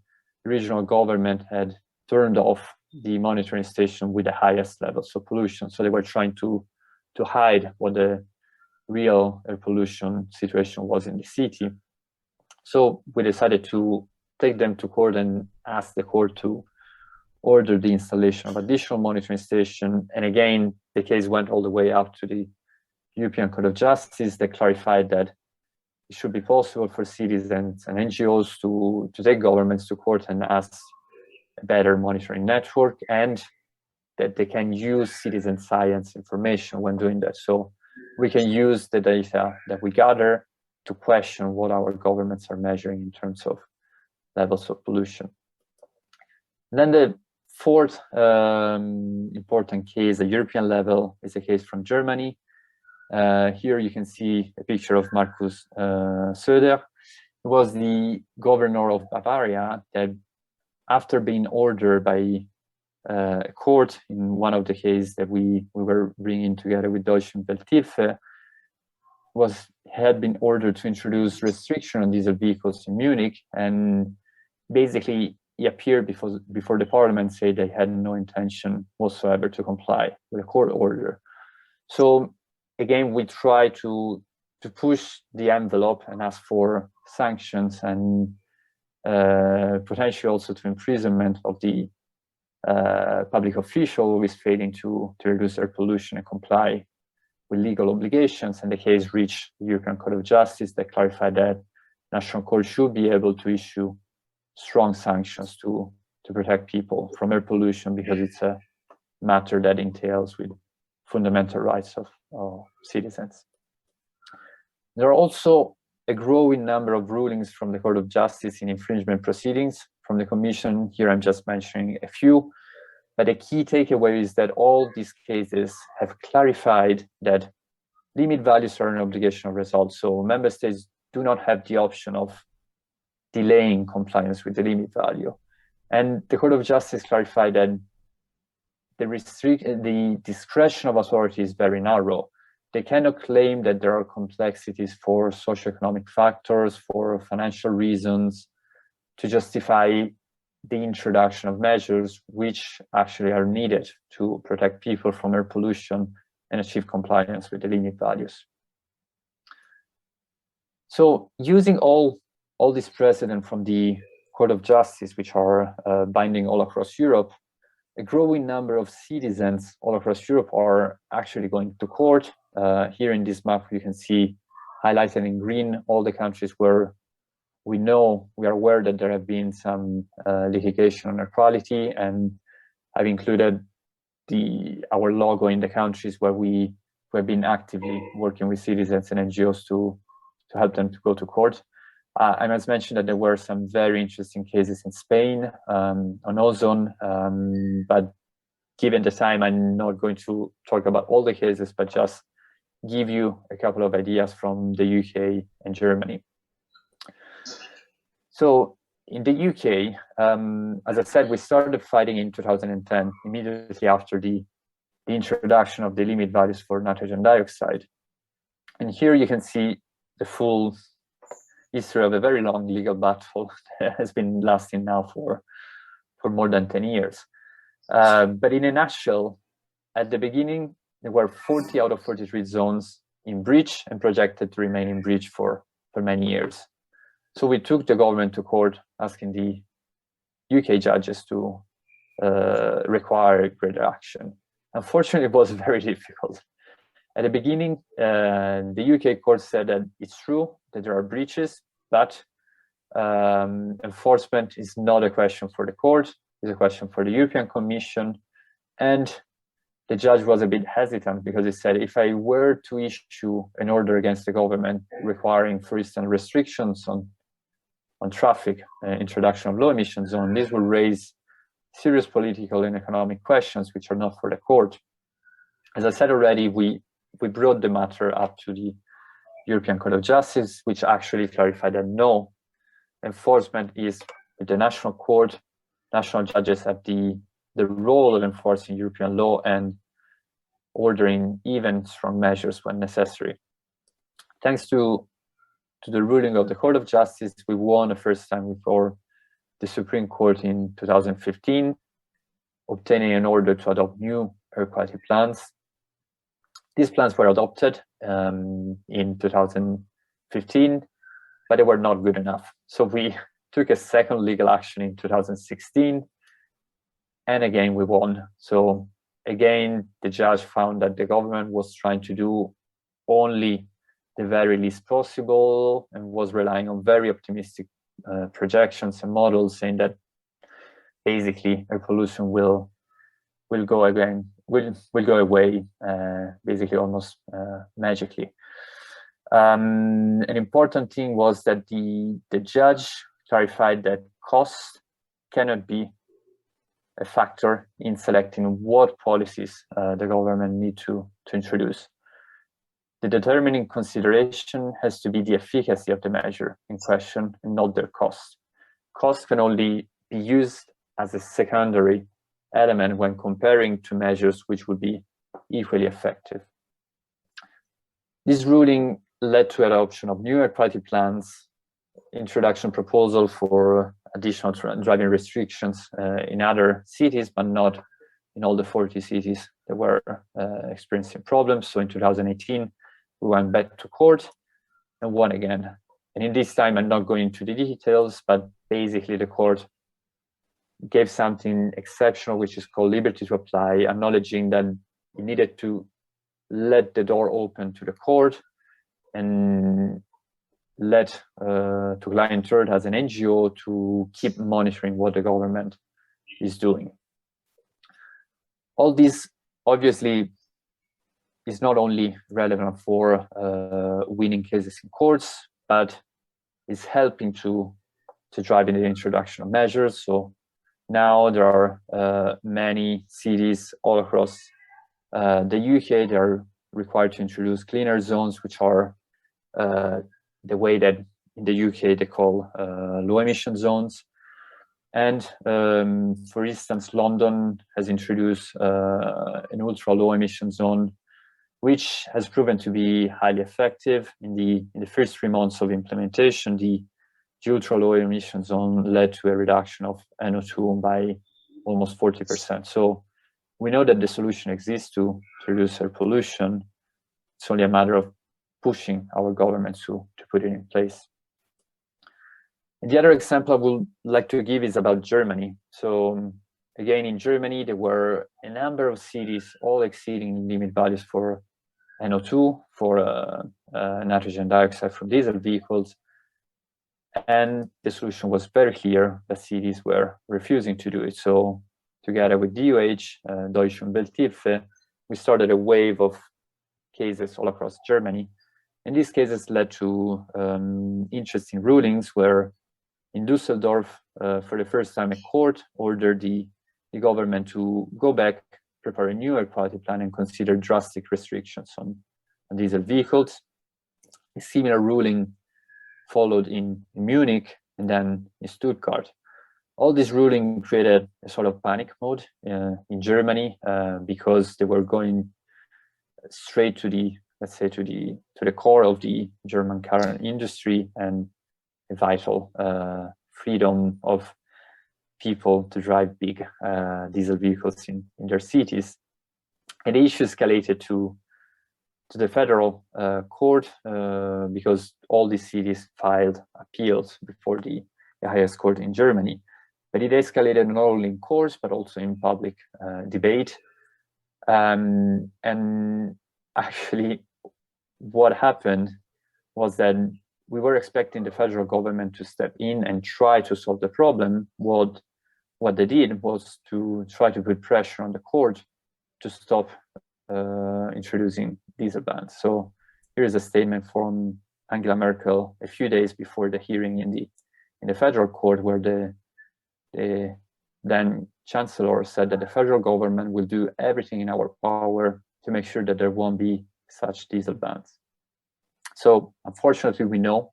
regional government had turned off the monitoring station with the highest levels of pollution. So they were trying to hide what the real air pollution situation was in the city. So we decided to take them to court and ask the court to order the installation of additional monitoring station. And again, the case went all the way up to the European Court of Justice that clarified that it should be possible for citizens and NGOs to take governments to court and ask a better monitoring network, and that they can use citizen science information when doing that. So we can use the data that we gather to question what our governments are measuring in terms of levels of pollution. And then the fourth important case, at European level, is a case from Germany. Here you can see a picture of Markus Söder. He was the governor of Bavaria that, after being ordered by a court in one of the cases that we were bringing together with Deutsche Umwelthilfe, had been ordered to introduce restriction on diesel vehicles in Munich, and basically he appeared before the parliament, said they had no intention whatsoever to comply with a court order. So again, we try to push the envelope and ask for sanctions and potentially also to imprisonment of the public official who is failing to reduce air pollution and comply with legal obligations. And the case reached the European Court of Justice that clarified that national courts should be able to issue strong sanctions to protect people from air pollution, because it's a matter that entails with fundamental rights of citizens. There are also a growing number of rulings from the Court of Justice in infringement proceedings from the Commission. Here I'm just mentioning a few, but a key takeaway is that all these cases have clarified that limit values are an obligation of result. So member states do not have the option of delaying compliance with the limit value. And the Court of Justice clarified that the discretion of authority is very narrow. They cannot claim that there are complexities for socioeconomic factors, for financial reasons, to justify the introduction of measures which actually are needed to protect people from air pollution and achieve compliance with the limit values. So using all this precedent from the Court of Justice, which are binding all across Europe, a growing number of citizens all across Europe are actually going to court. Here in this map, you can see highlighted in green all the countries where we are aware that there have been some litigation on air quality, and I've included our logo in the countries where we have been actively working with citizens and NGOs to help them to go to court. I must mention that there were some very interesting cases in Spain on ozone, but given the time, I'm not going to talk about all the cases, but just give you a couple of ideas from the UK and Germany. So in the UK, as I said, we started fighting in 2010, immediately after the introduction of the limit values for nitrogen dioxide. And here you can see the full history of a very long legal battle that has been lasting now for more than 10 years. But in a nutshell, at the beginning, there were 40 out of 43 zones in breach and projected to remain in breach for many years. So we took the government to court, asking the UK judges to require greater action. Unfortunately, it was very difficult. At the beginning, the UK court said that it's true that there are breaches, but enforcement is not a question for the court, it's a question for the European Commission. And the judge was a bit hesitant because he said, if I were to issue an order against the government requiring, for instance, restrictions on traffic, introduction of low emission zone, this will raise serious political and economic questions which are not for the court. As I said already, we brought the matter up to the European Court of Justice, which actually clarified that no, enforcement is with the national court. National judges have the role of enforcing European law and ordering even strong measures when necessary. Thanks to the ruling of the Court of Justice, we won the first time before the Supreme Court in 2015, obtaining an order to adopt new air quality plans. These plans were adopted in 2015, but they were not good enough. So we took a second legal action in 2016, and again we won. So again, the judge found that the government was trying to do only the very least possible and was relying on very optimistic projections and models, saying that basically air pollution will go away basically almost magically. An important thing was that the judge clarified that cost cannot be a factor in selecting what policies the government need to introduce. The determining consideration has to be the efficacy of the measure in question and not their cost. Cost can only be used as a secondary element when comparing to measures which would be equally effective. This ruling led to adoption of new air quality plans, introduction proposal for additional driving restrictions in other cities, but not in all the 40 cities that were experiencing problems. So in 2018, we went back to court and won again. And in this time, I'm not going into the details, but basically the court gave something exceptional, which is called liberty to apply, acknowledging that it needed to let the door open to the court and let to Client Third as an NGO to keep monitoring what the government is doing. All this obviously is not only relevant for winning cases in courts, but is helping to drive in the introduction of measures. So now there are many cities all across the UK. They are required to introduce cleaner zones, which are the way that in the UK they call low emission zones. And for instance, London has introduced an ultra low emission zone, which has proven to be highly effective. In the first 3 months of implementation, the ultra low emission zone led to a reduction of NO2 by almost 40%. So we know that the solution exists to reduce air pollution. It's only a matter of pushing our governments to put it in place. And the other example I would like to give is about Germany. So again, in Germany, there were a number of cities all exceeding limit values for NO2, for nitrogen dioxide from diesel vehicles. And the solution was very clear that cities were refusing to do it. So together with DOH, Deutsche Umwelthilfe, we started a wave of cases all across Germany. And these cases led to interesting rulings where in Düsseldorf, for the first time, a court ordered the government to go back, prepare a new air quality plan, and consider drastic restrictions on diesel vehicles. A similar ruling followed in Munich and then in Stuttgart. All this ruling created a sort of panic mode in Germany because they were going straight to the, let's say, to the core of the German car industry and a vital freedom of people to drive big diesel vehicles in their cities. And the issue escalated to the federal court because all these cities filed appeals before the highest court in Germany. But it escalated not only in courts, but also in public debate. And actually, what happened was that we were expecting the federal government to step in and try to solve the problem. What they did was to try to put pressure on the court to stop introducing diesel bans. So here is a statement from Angela Merkel a few days before the hearing in the federal court, where the then chancellor said that the federal government will do everything in our power to make sure that there won't be such diesel bans. So unfortunately, we know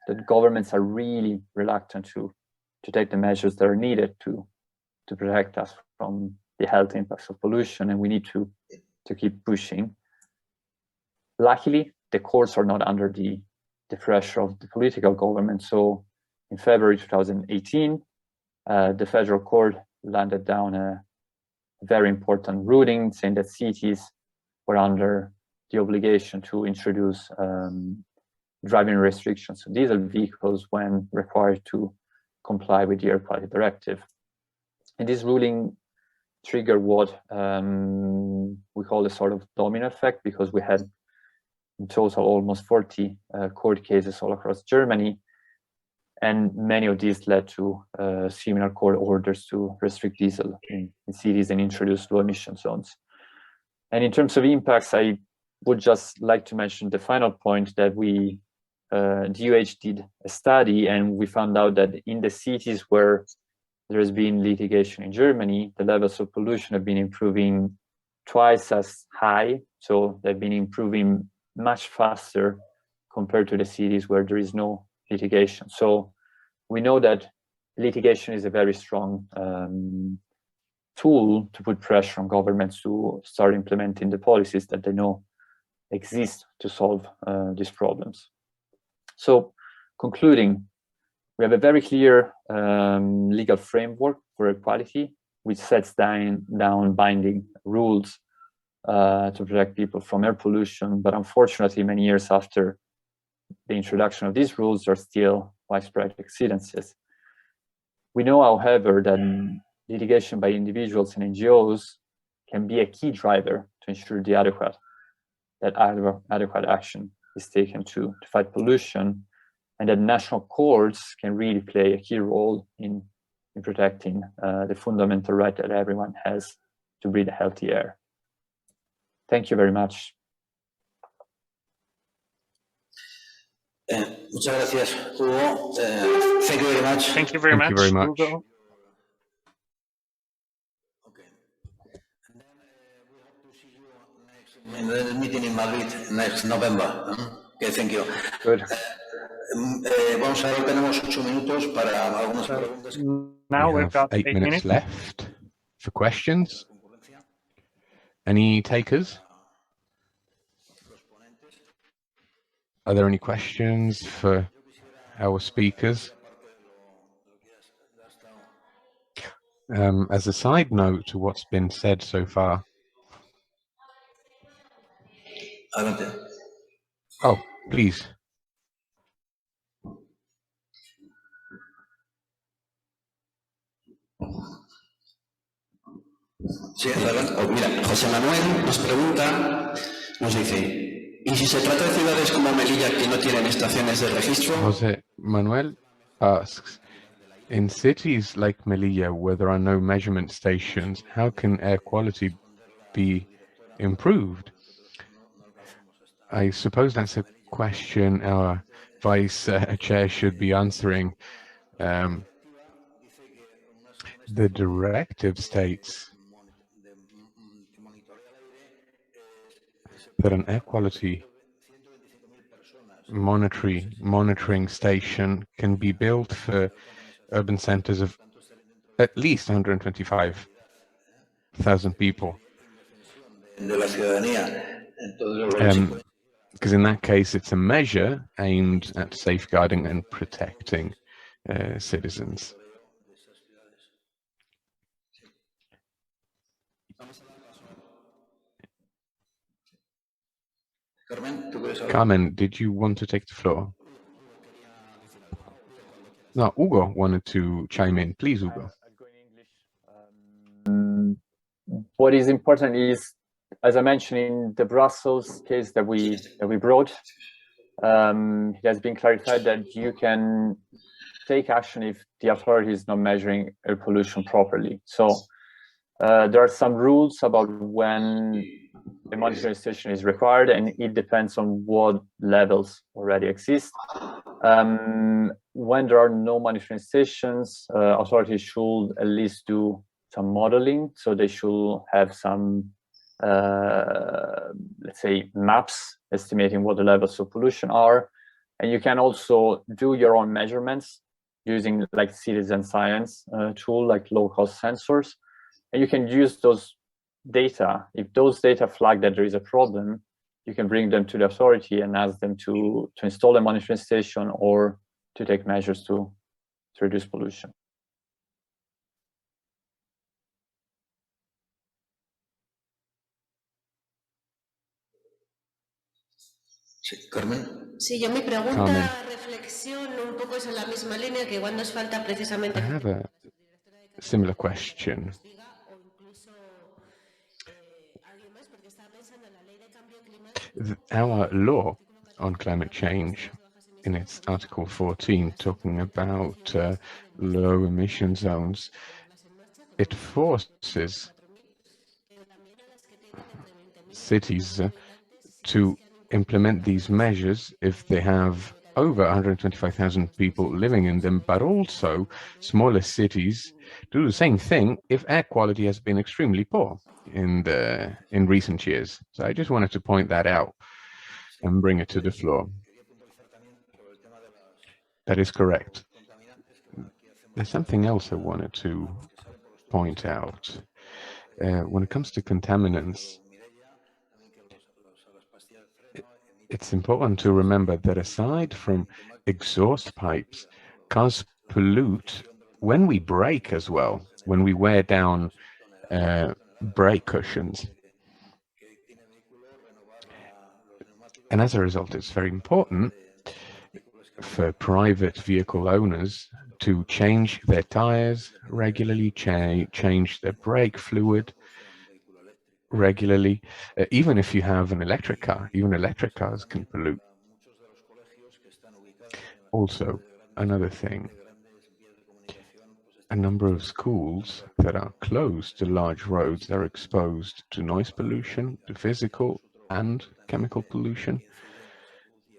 that governments are really reluctant to take the measures that are needed to protect us from the health impacts of pollution, and we need to keep pushing. Luckily, the courts are not under the pressure of the political government. So in February 2018, the federal court landed down a very important ruling saying that cities were under the obligation to introduce driving restrictions on diesel vehicles when required to comply with the Air Quality Directive. And this ruling triggered what we call a sort of domino effect, because we had in total almost 40 court cases all across Germany, and many of these led to similar court orders to restrict diesel in cities and introduce low emission zones. And in terms of impacts, I would just like to mention the final point that we, DOH did a study, and we found out that in the cities where there has been litigation in Germany, the levels of pollution have been improving twice as high. So they've been improving much faster compared to the cities where there is no litigation. So we know that litigation is a very strong tool to put pressure on governments to start implementing the policies that they know exist to solve these problems. So concluding, we have a very clear legal framework for air quality, which sets down binding rules to protect people from air pollution. But unfortunately, many years after the introduction of these rules, there are still widespread exceedances. We know, however, that litigation by individuals and NGOs can be a key driver to ensure the adequate action is taken to fight pollution, and that national courts can really play a key role in protecting the fundamental right that everyone has to breathe healthy air. Thank you very much. Muchas gracias, Hugo. Thank you very much. Thank you very Thank you much, very much. Hugo. In the meeting in Madrid next November. Okay, thank you. Good. Vamos a ver, tenemos 8 minutos para algunas preguntas. Now We we've got have 8 minutes minutes. left for questions. Any takers? Are there any questions for our speakers? As a side note to what's been said so far. Adelante. Oh, please. Sí, adelante. Mira, José Manuel nos pregunta, nos dice, ¿y si se trata de ciudades como Melilla que no tienen estaciones de registro? Jose Manuel asks, in cities like Melilla where there are no measurement stations, how can air quality be improved? I suppose that's a question our vice chair should be answering. The directive states that an air quality monitoring station can be built for urban centers of at least 125,000 people. De la ciudadanía. Entonces, Because in that case, it's a measure aimed at safeguarding and protecting citizens. Carmen, did you want to take the floor? No, Hugo wanted to chime in. Please, Hugo. What is important is, as I mentioned in the Brussels case that we brought, it has been clarified that you can take action if the authority is not measuring air pollution properly. So there are some rules about when the monitoring station is required, and it depends on what levels already exist. When there are no monitoring stations, authorities should at least do some modeling. So they should have some, let's say, maps estimating what the levels of pollution are. And you can also do your own measurements using like citizen science tool, like low-cost sensors. And you can use those data. If those data flag that there is a problem, you can bring them to the authority and ask them to install a monitoring station or to take measures to reduce pollution. Sí, Carmen. Sí, yo mi pregunta, Carmen. reflexión, un poco es en la misma línea que igual nos falta precisamente. I have a similar question. Our law on climate change, in its Article 14, talking about low emission zones, it forces cities to implement these measures if they have over 125,000 people living in them, but also smaller cities do the same thing if air quality has been extremely poor in recent years. So I just wanted to point that out and bring it to the floor. That is correct. There's something else I wanted to point out. When it comes to contaminants, it's important to remember that aside from exhaust pipes, cars pollute when we brake as well, when we wear down brake cushions. And as a result, it's very important for private vehicle owners to change their tires regularly, change their brake fluid regularly, even if you have an electric car. Even electric cars can pollute. Also, another thing, a number of schools that are close to large roads are exposed to noise pollution, to physical and chemical pollution.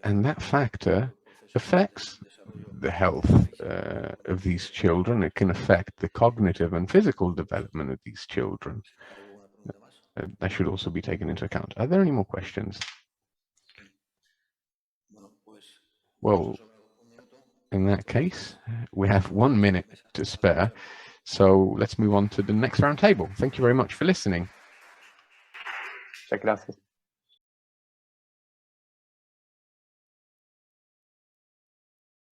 And that factor affects the health of these children. It can affect the cognitive and physical development of these children. That should also be taken into account. Are there any more questions? Well, in that case, we have 1 minute to spare. So let's move on to the next round table. Thank you very much for listening. Muchas gracias.